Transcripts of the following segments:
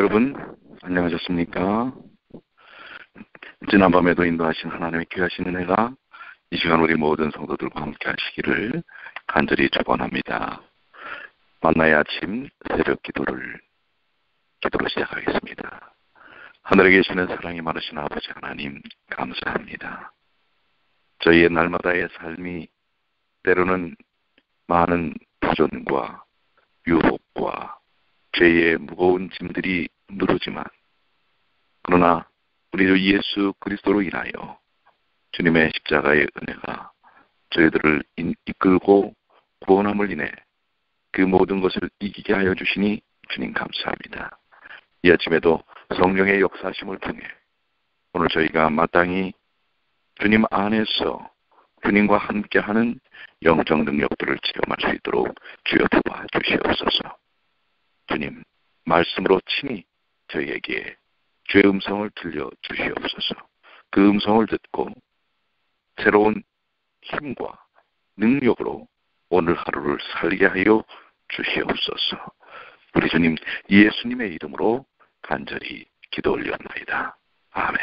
여러분 안녕하셨습니까? 지난밤에도 인도하신 하나님의 귀하신 은혜가 이 시간 우리 모든 성도들과 함께 하시기를 간절히 축원합니다. 만나의 아침 새벽 기도로 시작하겠습니다. 하늘에 계시는 사랑이 많으신 아버지 하나님 감사합니다. 저희의 날마다의 삶이 때로는 많은 도전과 유혹과 죄의 무거운 짐들이 누르지만 그러나 우리 주 예수 그리스도로 인하여 주님의 십자가의 은혜가 저희들을 이끌고 구원함을 인해 그 모든 것을 이기게 하여 주시니 주님 감사합니다. 이 아침에도 성령의 역사심을 통해 오늘 저희가 마땅히 주님 안에서 주님과 함께하는 영적 능력들을 체험할 수 있도록 주여 도와주시옵소서. 주님, 말씀으로 친히 저희에게 주의 음성을 들려주시옵소서. 그 음성을 듣고 새로운 힘과 능력으로 오늘 하루를 살게 하여 주시옵소서. 우리 주님 예수님의 이름으로 간절히 기도 올려옵나이다. 아멘.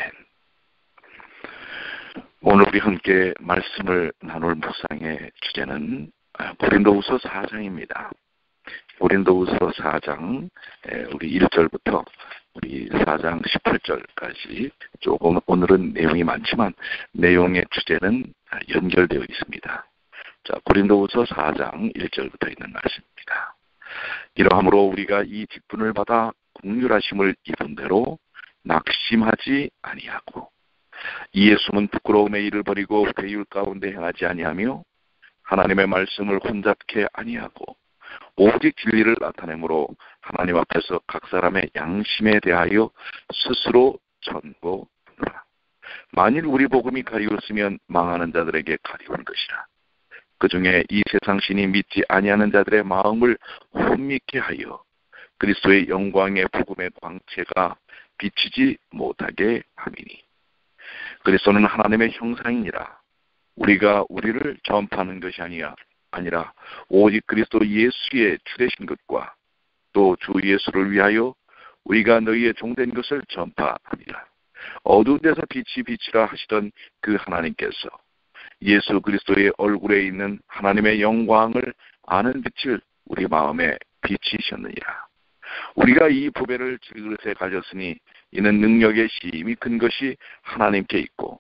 오늘 우리 함께 말씀을 나눌 묵상의 주제는 고린도후서 4장입니다. 고린도후서 4장 우리 1절부터 우리 4장 18절까지 조금 오늘은 내용이 많지만 내용의 주제는 연결되어 있습니다. 자, 고린도후서 4장 1절부터 있는 말씀입니다. 이러함으로 우리가 이 직분을 받아 긍휼하심을 입은 대로 낙심하지 아니하고 이에 숨은 부끄러움의 일을 버리고 회율 가운데 행하지 아니하며 하나님의 말씀을 혼잡케 아니하고 오직 진리를 나타내므로 하나님 앞에서 각 사람의 양심에 대하여 스스로 전고하노라. 만일 우리 복음이 가리웠으면 망하는 자들에게 가리운 것이라. 그 중에 이 세상 신이 믿지 아니하는 자들의 마음을 혼미케 하여 그리스도의 영광의 복음의 광채가 비치지 못하게 함이니 그리스도는 하나님의 형상이니라. 우리가 우리를 전파하는 것이 아니라 오직 그리스도 예수의 주되신 것과 또 주 예수를 위하여 우리가 너희의 종된 것을 전파하니라. 어두운 데서 빛이 비치라 하시던 그 하나님께서 예수 그리스도의 얼굴에 있는 하나님의 영광을 아는 빛을 우리 마음에 비치셨느니라. 우리가 이 부배를 질그릇에 가졌으니 이는 능력의 심히 큰 것이 하나님께 있고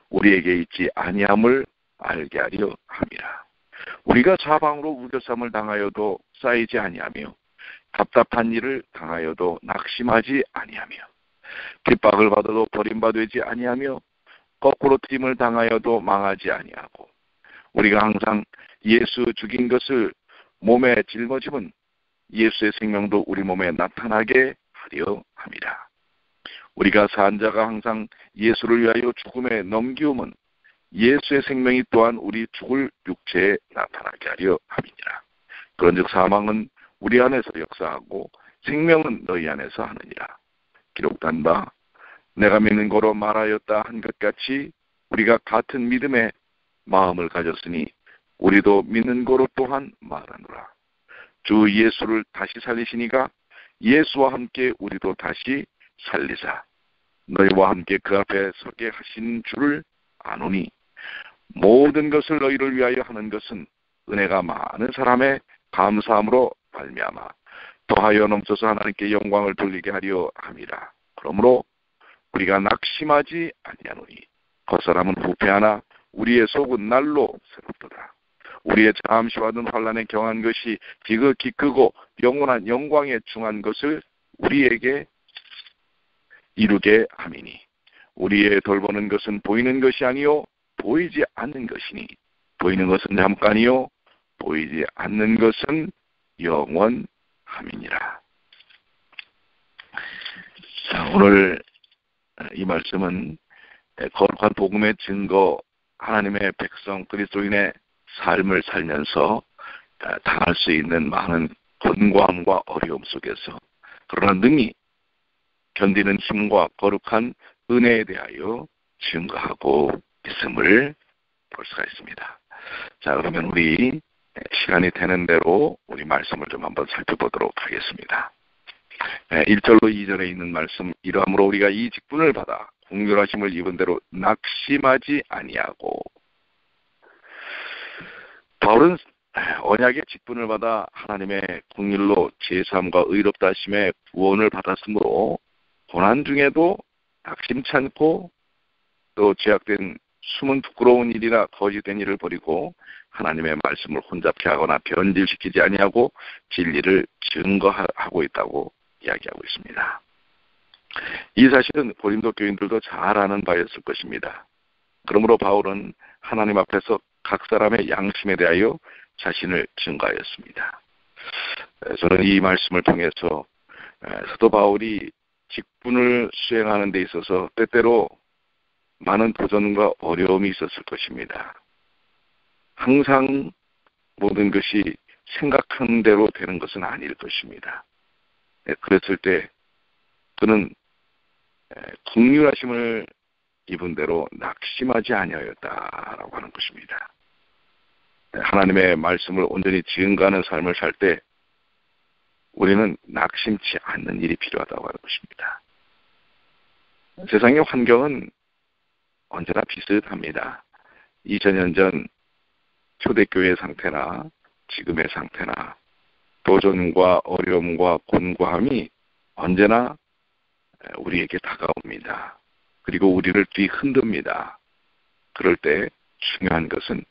우리에게 있지 아니함을 알게 하려 함이라. 우리가 사방으로 우겨쌈을 당하여도 쌓이지 아니하며 답답한 일을 당하여도 낙심하지 아니하며 핍박을 받아도 버림받지 아니하며 거꾸로 튀김을 당하여도 망하지 아니하고 우리가 항상 예수 죽인 것을 몸에 짊어짐은 예수의 생명도 우리 몸에 나타나게 하려 함이라. 우리가 산 자가 항상 예수를 위하여 죽음에 넘기움은 예수의 생명이 또한 우리 죽을 육체에 나타나게 하려 함이니라. 그런즉 사망은 우리 안에서 역사하고 생명은 너희 안에서 하느니라. 기록된 바 내가 믿는 거로 말하였다 한 것 같이 우리가 같은 믿음의 마음을 가졌으니 우리도 믿는 거로 또한 말하노라. 주 예수를 다시 살리시니가 예수와 함께 우리도 다시 살리사 너희와 함께 그 앞에 서게 하신 줄을 아노니 모든 것을 너희를 위하여 하는 것은 은혜가 많은 사람의 감사함으로 말미암아 더하여 넘쳐서 하나님께 영광을 돌리게 하려 함이라. 그러므로 우리가 낙심하지 아니하노니 겉사람은 후패하나 우리의 속은 날로 새롭도다. 우리의 잠시와는 환난에 경한 것이 지극히 크고 영원한 영광에 중한 것을 우리에게 이루게 함이니 우리의 돌보는 것은 보이는 것이 아니요 보이지 않는 것이니 보이는 것은 잠깐이요 보이지 않는 것은 영원함이니라. 자, 오늘 이 말씀은 거룩한 복음의 증거 하나님의 백성 그리스도인의 삶을 살면서 당할 수 있는 많은 권고함과 어려움 속에서 그러나 능히 견디는 힘과 거룩한 은혜에 대하여 증거하고 있음을 볼 수가 있습니다. 자, 그러면 우리 시간이 되는 대로 우리 말씀을 좀 한번 살펴보도록 하겠습니다. 1절로 2절에 있는 말씀, 이러므로 우리가 이 직분을 받아 긍휼하심을 입은 대로 낙심하지 아니하고. 바울은 언약의 직분을 받아 하나님의 긍휼로 제사함과 의롭다 하심의 구원을 받았으므로 고난 중에도 낙심치 않고 또 제약된 숨은 부끄러운 일이나 거짓된 일을 버리고 하나님의 말씀을 혼잡케 하거나 변질시키지 아니하고 진리를 증거하고 있다고 이야기하고 있습니다. 이 사실은 고린도 교인들도 잘 아는 바였을 것입니다. 그러므로 바울은 하나님 앞에서 각 사람의 양심에 대하여 자신을 증거하였습니다. 저는 이 말씀을 통해서 사도 바울이 직분을 수행하는 데 있어서 때때로 많은 도전과 어려움이 있었을 것입니다. 항상 모든 것이 생각한 대로 되는 것은 아닐 것입니다. 그랬을 때 그는 긍휼하심을 입은 대로 낙심하지 아니하였다라고 하는 것입니다. 하나님의 말씀을 온전히 증거하는 삶을 살 때 우리는 낙심치 않는 일이 필요하다고 하는 것입니다. 세상의 환경은 언제나 비슷합니다. 2000년 전 초대교회의 상태나 지금의 상태나 도전과 어려움과 곤고함이 언제나 우리에게 다가옵니다. 그리고 우리를 뒤흔듭니다. 그럴 때 중요한 것은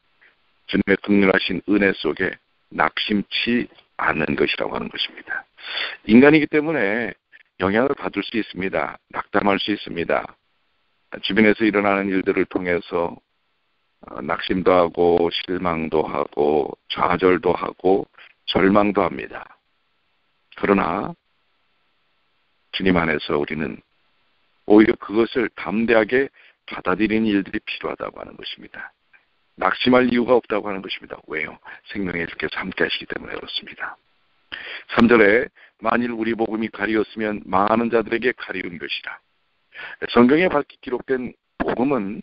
주님의 긍휼하신 은혜 속에 낙심치 않는 것이라고 하는 것입니다. 인간이기 때문에 영향을 받을 수 있습니다. 낙담할 수 있습니다. 주변에서 일어나는 일들을 통해서 낙심도 하고 실망도 하고 좌절도 하고 절망도 합니다. 그러나 주님 안에서 우리는 오히려 그것을 담대하게 받아들이는 일들이 필요하다고 하는 것입니다. 낙심할 이유가 없다고 하는 것입니다. 왜요? 생명의 주께서 함께 하시기 때문에 그렇습니다. 3절에 만일 우리 복음이 가리웠으면 망하는 자들에게 가리운 것이라. 성경에 기록된 복음은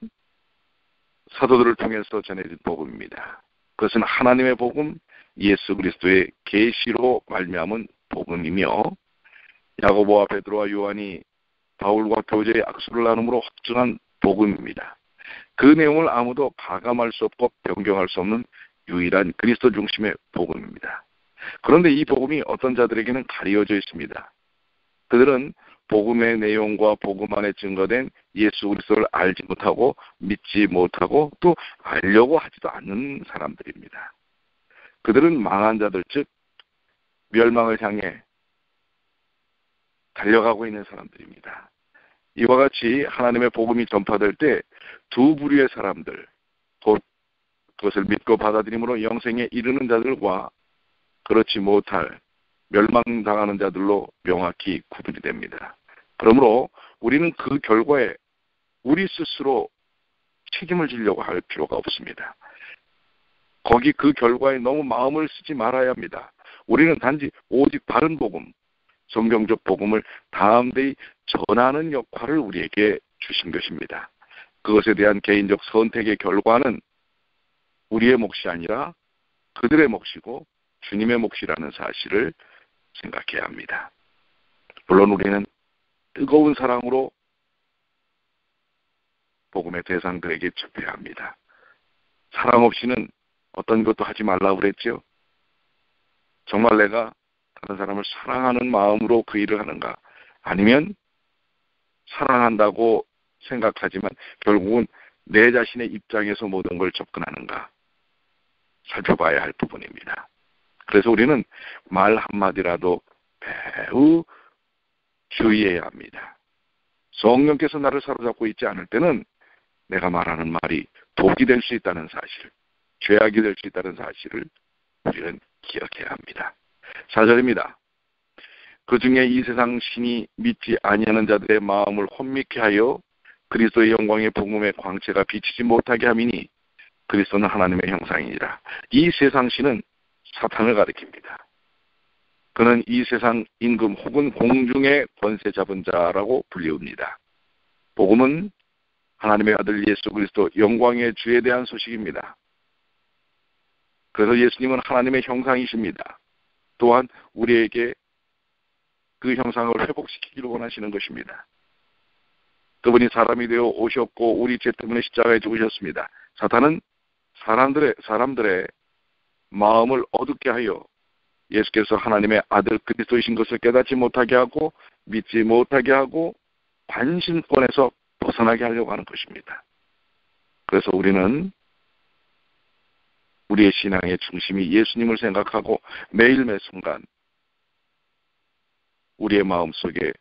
사도들을 통해서 전해진 복음입니다. 그것은 하나님의 복음, 예수 그리스도의 계시로 말미암은 복음이며 야고보와 베드로와 요한이 바울과 교제의 악수를 나눔으로 확증한 복음입니다. 그 내용을 아무도 가감할 수 없고 변경할 수 없는 유일한 그리스도 중심의 복음입니다. 그런데 이 복음이 어떤 자들에게는 가려져 있습니다. 그들은 복음의 내용과 복음 안에 증거된 예수 그리스도를 알지 못하고 믿지 못하고 또 알려고 하지도 않는 사람들입니다. 그들은 망한 자들, 즉 멸망을 향해 달려가고 있는 사람들입니다. 이와 같이 하나님의 복음이 전파될 때 두 부류의 사람들, 곧 그것을 믿고 받아들임으로 영생에 이르는 자들과 그렇지 못할 멸망당하는 자들로 명확히 구분이 됩니다. 그러므로 우리는 그 결과에 우리 스스로 책임을 지려고 할 필요가 없습니다. 거기 그 결과에 너무 마음을 쓰지 말아야 합니다. 우리는 단지 오직 바른 복음, 성경적 복음을 담대히 전하는 역할을 우리에게 주신 것입니다. 그것에 대한 개인적 선택의 결과는 우리의 몫이 아니라 그들의 몫이고 주님의 몫이라는 사실을 생각해야 합니다. 물론 우리는 뜨거운 사랑으로 복음의 대상들에게 접해야 합니다. 사랑 없이는 어떤 것도 하지 말라고 그랬죠. 정말 내가 다른 사람을 사랑하는 마음으로 그 일을 하는가? 아니면 사랑한다고 생각하지만 결국은 내 자신의 입장에서 모든 걸 접근하는가? 살펴봐야 할 부분입니다. 그래서 우리는 말 한마디라도 매우 주의해야 합니다. 성령께서 나를 사로잡고 있지 않을 때는 내가 말하는 말이 독이 될 수 있다는 사실, 죄악이 될 수 있다는 사실을 우리는 기억해야 합니다. 4절입니다. 그 중에 이 세상 신이 믿지 아니하는 자들의 마음을 혼미케 하여 그리스도의 영광의 복음의 광채가 비치지 못하게 함이니 그리스도는 하나님의 형상이니라. 이 세상 신은 사탄을 가리킵니다. 그는 이 세상 임금 혹은 공중의 권세 잡은 자라고 불리웁니다. 복음은 하나님의 아들 예수 그리스도 영광의 주에 대한 소식입니다. 그래서 예수님은 하나님의 형상이십니다. 또한 우리에게 그 형상을 회복시키기를 원하시는 것입니다. 그분이 사람이 되어 오셨고 우리 죄 때문에 십자가에 죽으셨습니다. 사탄은 사람들의 마음을 어둡게 하여 예수께서 하나님의 아들 그리스도이신 것을 깨닫지 못하게 하고 믿지 못하게 하고 관심권에서 벗어나게 하려고 하는 것입니다. 그래서 우리는 우리의 신앙의 중심이 예수님을 생각하고 매일 매 순간 우리의 마음속에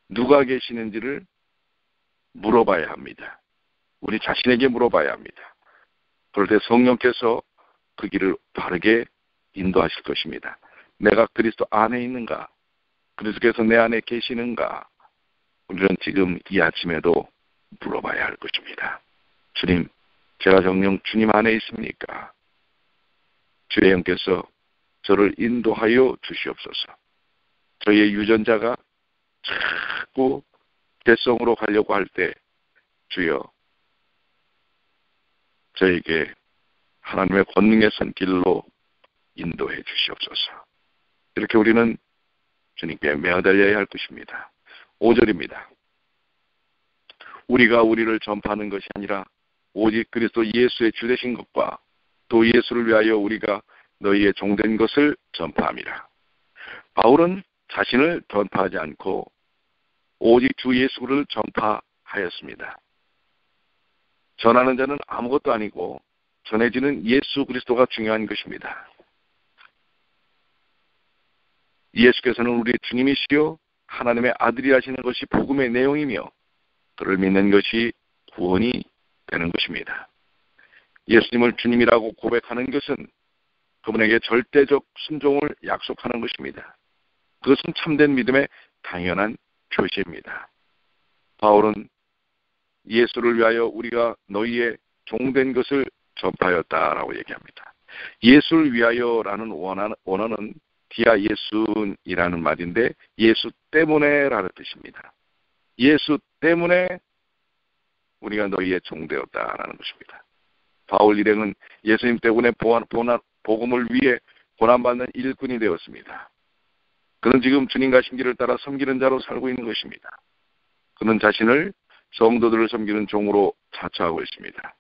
누가 계시는지를 물어봐야 합니다. 우리 자신에게 물어봐야 합니다. 그럴 때 성령께서 그 길을 바르게 인도하실 것입니다. 내가 그리스도 안에 있는가? 그리스도께서 내 안에 계시는가? 우리는 지금 이 아침에도 물어봐야 할 것입니다. 주님, 제가 정녕 주님 안에 있습니까? 주의 영께서 저를 인도하여 주시옵소서. 저희의 유전자가 자꾸 대성으로 가려고 할 때 주여 저에게 하나님의 권능의 손길로 인도해 주시옵소서. 이렇게 우리는 주님께 매달려야 할 것입니다. 5절입니다. 우리가 우리를 전파하는 것이 아니라 오직 그리스도 예수의 주 되신 것과 또 예수를 위하여 우리가 너희의 종된 것을 전파함이라. 바울은 자신을 전파하지 않고 오직 주 예수를 전파하였습니다. 전하는 자는 아무것도 아니고 전해지는 예수 그리스도가 중요한 것입니다. 예수께서는 우리의 주님이시요 하나님의 아들이 하시는 것이 복음의 내용이며 그를 믿는 것이 구원이 되는 것입니다. 예수님을 주님이라고 고백하는 것은 그분에게 절대적 순종을 약속하는 것입니다. 그것은 참된 믿음의 당연한 표시입니다. 바울은 예수를 위하여 우리가 너희의 종된 것을 전파하였다라고 얘기합니다. 예수를 위하여라는 원어는 디아 예수이라는 말인데 예수 때문에라는 뜻입니다. 예수 때문에 우리가 너희의 종되었다라는 것입니다. 바울 일행은 예수님 때문에 복음을 위해 고난받는 일꾼이 되었습니다. 그는 지금 주님 가신 길을 따라 섬기는 자로 살고 있는 것입니다. 그는 자신을 성도들을 섬기는 종으로 자처하고 있습니다.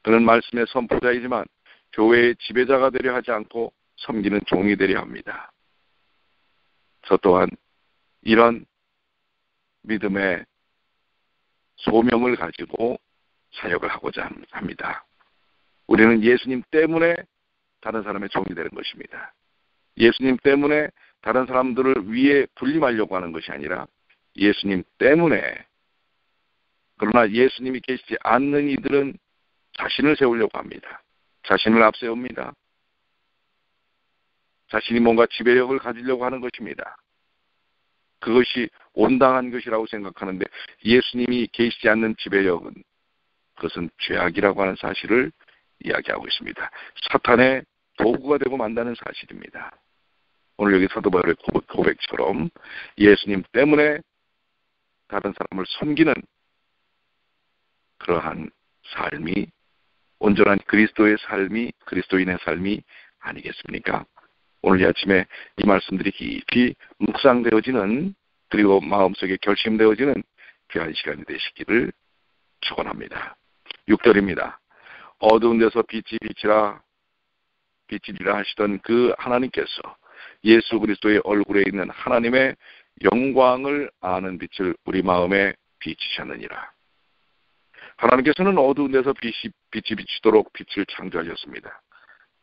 그는 말씀의 선포자이지만 교회의 지배자가 되려 하지 않고 섬기는 종이 되려 합니다. 저 또한 이런 믿음의 소명을 가지고 사역을 하고자 합니다. 우리는 예수님 때문에 다른 사람의 종이 되는 것입니다. 예수님 때문에 다른 사람들을 위해 군림하려고 하는 것이 아니라 예수님 때문에, 그러나 예수님이 계시지 않는 이들은 자신을 세우려고 합니다. 자신을 앞세웁니다. 자신이 뭔가 지배력을 가지려고 하는 것입니다. 그것이 온당한 것이라고 생각하는데 예수님이 계시지 않는 지배력은 그것은 죄악이라고 하는 사실을 이야기하고 있습니다. 사탄의 도구가 되고 만다는 사실입니다. 오늘 여기 사도 바울의 고백처럼 예수님 때문에 다른 사람을 섬기는 그러한 삶이 온전한 그리스도의 삶이, 그리스도인의 삶이 아니겠습니까? 오늘 이 아침에 이 말씀들이 깊이 묵상되어지는, 그리고 마음속에 결심되어지는 귀한 시간이 되시기를 축원합니다. 6절입니다. 어두운 데서 빛이리라 하시던 그 하나님께서 예수 그리스도의 얼굴에 있는 하나님의 영광을 아는 빛을 우리 마음에 비치셨느니라. 하나님께서는 어두운 데서 빛이 비치도록 빛을 창조하셨습니다.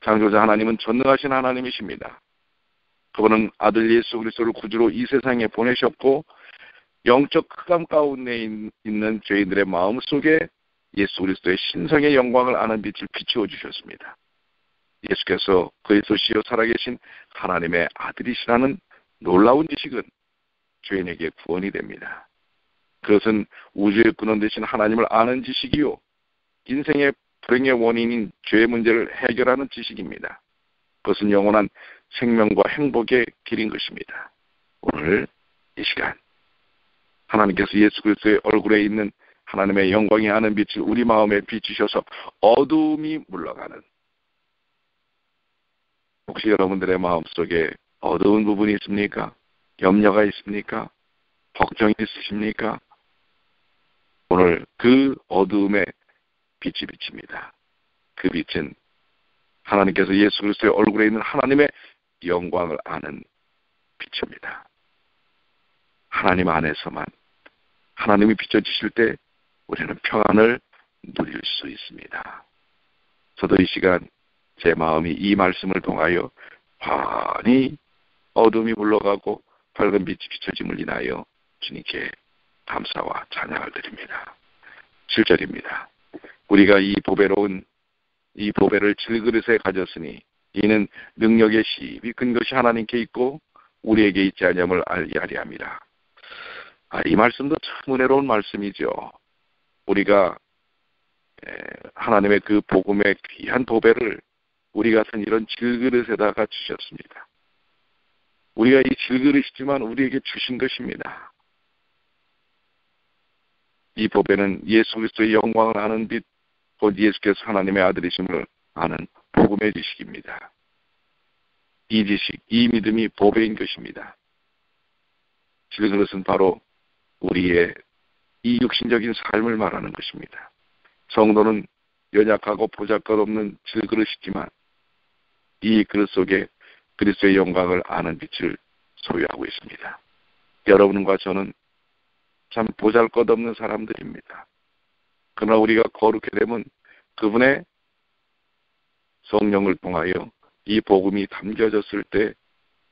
창조자 하나님은 전능하신 하나님이십니다. 그분은 아들 예수 그리스도를 구주로 이 세상에 보내셨고 영적 흑암 가운데 있는 죄인들의 마음 속에 예수 그리스도의 신성의 영광을 아는 빛을 비추어 주셨습니다. 예수께서 그리스도시요 살아계신 하나님의 아들이시라는 놀라운 지식은 죄인에게 구원이 됩니다. 그것은 우주의 근원 되신 하나님을 아는 지식이요 인생의 불행의 원인인 죄의 문제를 해결하는 지식입니다. 그것은 영원한 생명과 행복의 길인 것입니다. 오늘 이 시간 하나님께서 예수 그리스도의 얼굴에 있는 하나님의 영광이 아는 빛을 우리 마음에 비추셔서 어두움이 물러가는, 혹시 여러분들의 마음속에 어두운 부분이 있습니까? 염려가 있습니까? 걱정이 있으십니까? 오늘 그 어두움에 빛이 비칩니다. 그 빛은 하나님께서 예수 그리스도의 얼굴에 있는 하나님의 영광을 아는 빛입니다. 하나님 안에서만 하나님이 비춰주실 때 우리는 평안을 누릴 수 있습니다. 저도 이 시간 제 마음이 이 말씀을 통하여 환히 어둠이 물러가고 밝은 빛이 비춰짐을 인하여 주님께 감사와 찬양을 드립니다. 7절입니다. 우리가 이 보배로운 이 보배를 질그릇에 가졌으니 이는 능력의 시입이 큰 것이 하나님께 있고 우리에게 있지 아니함을 알게 하려 함이라. 이 말씀도 참 은혜로운 말씀이죠. 우리가 하나님의 그 복음의 귀한 보배를 우리 같은 이런 질그릇에다가 주셨습니다. 우리가 이 질그릇이지만 우리에게 주신 것입니다. 이 보배는 예수 그리스도의 영광을 아는 빛, 곧 예수께서 하나님의 아들이심을 아는 복음의 지식입니다. 이 지식, 이 믿음이 보배인 것입니다. 질그릇은 바로 우리의 이 육신적인 삶을 말하는 것입니다. 성도는 연약하고 보잘것없는 질그릇이지만 이 그릇 속에 그리스도의 영광을 아는 빛을 소유하고 있습니다. 여러분과 저는 참 보잘것없는 사람들입니다. 그러나 우리가 거룩해 되면 그분의 성령을 통하여 이 복음이 담겨졌을 때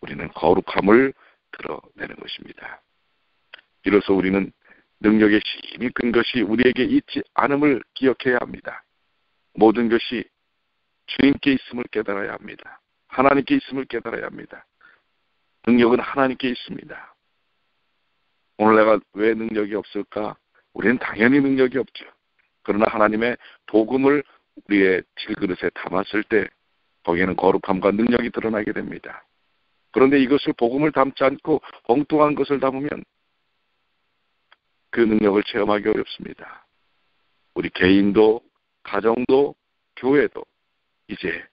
우리는 거룩함을 드러내는 것입니다. 이로써 우리는 능력의 힘이 큰 것이 우리에게 있지 않음을 기억해야 합니다. 모든 것이 주님께 있음을 깨달아야 합니다. 하나님께 있음을 깨달아야 합니다. 능력은 하나님께 있습니다. 오늘 내가 왜 능력이 없을까? 우리는 당연히 능력이 없죠. 그러나 하나님의 복음을 우리의 질그릇에 담았을 때 거기에는 거룩함과 능력이 드러나게 됩니다. 그런데 이것을 복음을 담지 않고 엉뚱한 것을 담으면 그 능력을 체험하기 어렵습니다. 우리 개인도 가정도 교회도 이제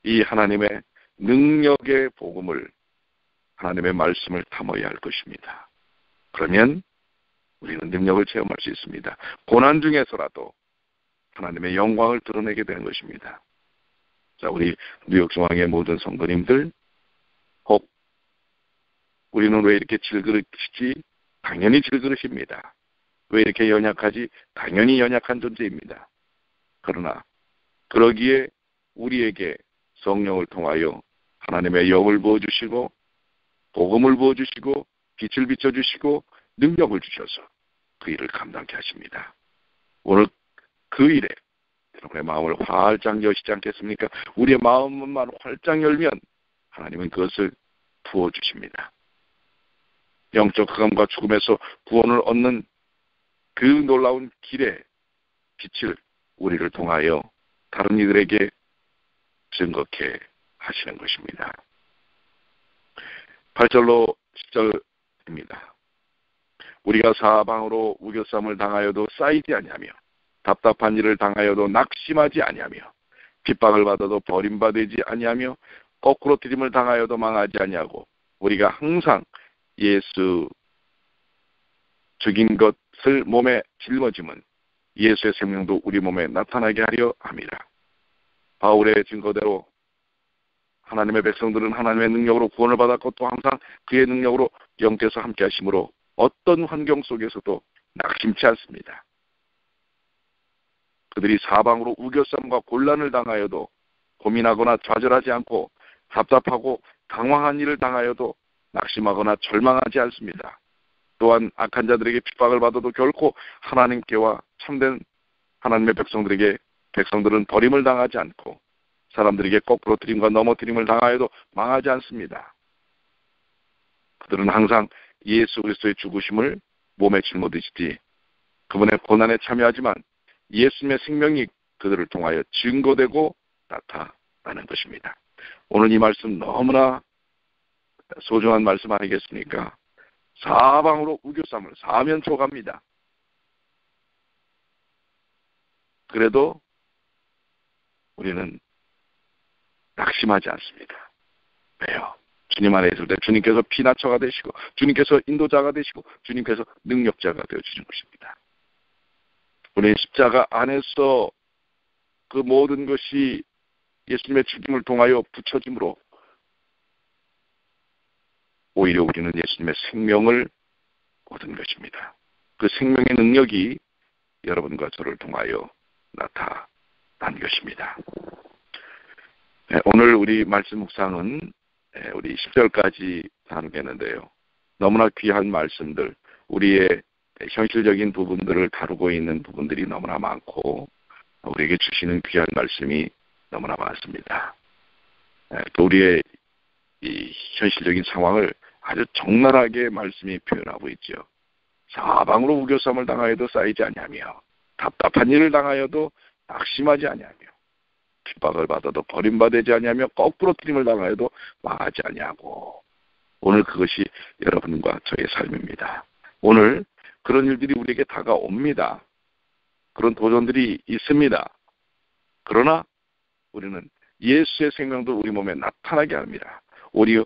이 하나님의 능력의 복음을 하나님의 말씀을 담아야 할 것입니다. 그러면 우리는 능력을 체험할 수 있습니다. 고난 중에서라도 하나님의 영광을 드러내게 되는 것입니다. 자, 우리 뉴욕 중앙의 모든 성도님들, 혹 우리는 왜 이렇게 질그릇이지? 당연히 질그릇입니다. 왜 이렇게 연약하지? 당연히 연약한 존재입니다. 그러나 그러기에 우리에게 성령을 통하여 하나님의 영을 부어주시고 복음을 부어주시고 빛을 비춰주시고 능력을 주셔서 그 일을 감당케 하십니다. 오늘 그 일에 여러분의 마음을 활짝 여시지 않겠습니까? 우리의 마음만 활짝 열면 하나님은 그것을 부어주십니다. 영적 흑암과 죽음에서 구원을 얻는 그 놀라운 길의 빛을 우리를 통하여 다른 이들에게 증거케 하시는 것입니다. 8절로 10절입니다. 우리가 사방으로 우겨쌈을 당하여도 쌓이지 아니하며 답답한 일을 당하여도 낙심하지 아니하며 핍박을 받아도 버림받지 아니하며 거꾸로 트림을 당하여도 망하지 아니하고 우리가 항상 예수 죽인 것을 몸에 짊어짐은 예수의 생명도 우리 몸에 나타나게 하려 함이라. 바울의 증거대로 하나님의 백성들은 하나님의 능력으로 구원을 받았고 또 항상 그의 능력으로 영께서 함께 하심으로 어떤 환경 속에서도 낙심치 않습니다. 그들이 사방으로 우겨쌈과 곤란을 당하여도 고민하거나 좌절하지 않고 답답하고 당황한 일을 당하여도 낙심하거나 절망하지 않습니다. 또한 악한 자들에게 핍박을 받아도 결코 하나님께와 참된 하나님의 백성들은 버림을 당하지 않고 사람들에게 거꾸로 트림과 넘어뜨림을 당하여도 망하지 않습니다. 그들은 항상 예수 그리스도의 죽으심을 몸에 짊어지지 그분의 고난에 참여하지만 예수님의 생명이 그들을 통하여 증거되고 나타나는 것입니다. 오늘 이 말씀 너무나 소중한 말씀 아니겠습니까? 사방으로 우겨쌈을 사면초갑니다. 그래도 우리는 낙심하지 않습니다. 왜요? 주님 안에 있을 때 주님께서 피난처가 되시고 주님께서 인도자가 되시고 주님께서 능력자가 되어주시는 것입니다. 우리는 십자가 안에서 그 모든 것이 예수님의 죽임을 통하여 붙여짐으로 오히려 우리는 예수님의 생명을 얻은 것입니다. 그 생명의 능력이 여러분과 저를 통하여 나타난 것입니다. 오늘 우리 말씀 묵상은 우리 10절까지 나누겠는데요. 너무나 귀한 말씀들, 우리의 현실적인 부분들을 다루고 있는 부분들이 너무나 많고 우리에게 주시는 귀한 말씀이 너무나 많습니다. 또 우리의 이 현실적인 상황을 아주 적나라하게 말씀이 표현하고 있죠. 사방으로 우겨쌈을 당하여도 쌓이지 아니하며 답답한 일을 당하여도 낙심하지 아니하며 핍박을 받아도 버림받지 아니하며 거꾸로 트림을 당하여도 망하지 아니하고 오늘 그것이 여러분과 저의 삶입니다. 오늘 그런 일들이 우리에게 다가옵니다. 그런 도전들이 있습니다. 그러나 우리는 예수의 생명도 우리 몸에 나타나게 합니다. 오히려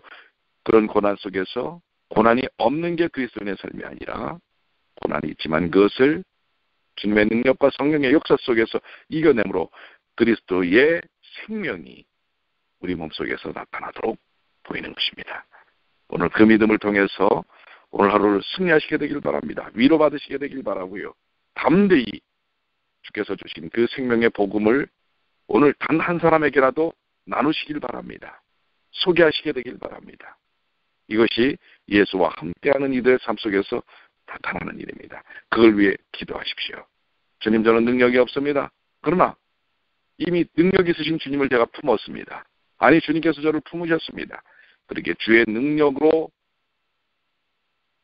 그런 고난 속에서 고난이 없는 게 그리스도인의 삶이 아니라 고난이 있지만 그것을 주님의 능력과 성령의 역사 속에서 이겨내므로 그리스도의 생명이 우리 몸속에서 나타나도록 보이는 것입니다. 오늘 그 믿음을 통해서 오늘 하루를 승리하시게 되길 바랍니다. 위로받으시게 되길 바라고요. 담대히 주께서 주신 그 생명의 복음을 오늘 단 한 사람에게라도 나누시길 바랍니다. 소개하시게 되길 바랍니다. 이것이 예수와 함께하는 이들의 삶 속에서 나타나는 일입니다. 그걸 위해 기도하십시오. 주님, 저는 능력이 없습니다. 그러나 이미 능력 있으신 주님을 제가 품었습니다. 아니, 주님께서 저를 품으셨습니다. 그렇게 주의 능력으로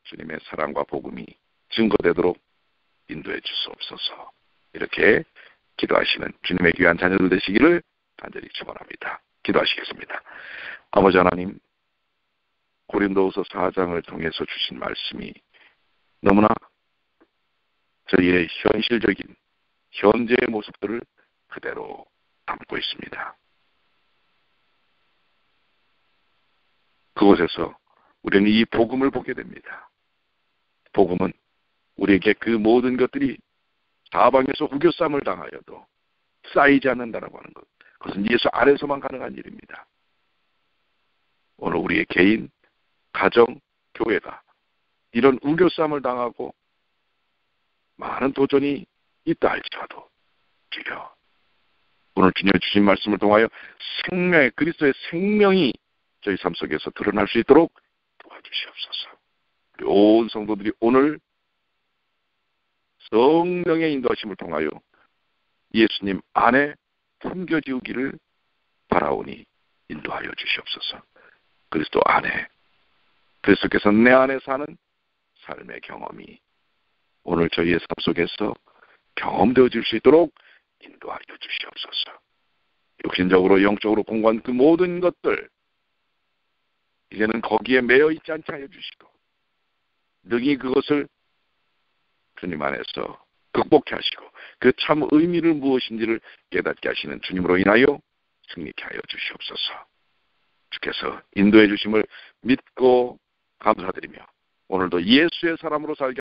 주님의 사랑과 복음이 증거되도록 인도해 주시옵소서. 이렇게 기도하시는 주님의 귀한 자녀들 되시기를 간절히 축원합니다. 기도하시겠습니다. 아버지 하나님, 고린도후서 4장을 통해서 주신 말씀이 너무나 저희의 현실적인 현재의 모습들을 그대로 담고 있습니다. 그곳에서 우리는 이 복음을 보게 됩니다. 복음은 우리에게 그 모든 것들이 사방에서 우겨쌈을 당하여도 쌓이지 않는다라고 하는 것. 그것은 예수 안에서만 가능한 일입니다. 오늘 우리의 개인, 가정, 교회가 이런 우겨쌈을 당하고 많은 도전이 있다 할지라도 주여, 오늘 주님의 주신 말씀을 통하여 생명의 그리스도의 생명이 저희 삶 속에서 드러날 수 있도록 도와주시옵소서. 우리 온 성도들이 오늘 성령의 인도하심을 통하여 예수님 안에 품겨지우기를 바라오니 인도하여 주시옵소서. 그리스도 안에, 그리스도께서 내 안에 사는 삶의 경험이 오늘 저희의 삶 속에서 경험되어질 수 있도록 인도하여 주시옵소서. 육신적으로 영적으로 공부한 그 모든 것들 이제는 거기에 매여 있지 않게 하여 주시고 능히 그것을 주님 안에서 극복케 하시고 그 참 의미를 무엇인지를 깨닫게 하시는 주님으로 인하여 승리케 하여 주시옵소서. 주께서 인도해 주심을 믿고 감사드리며 오늘도 예수의 사람으로 살게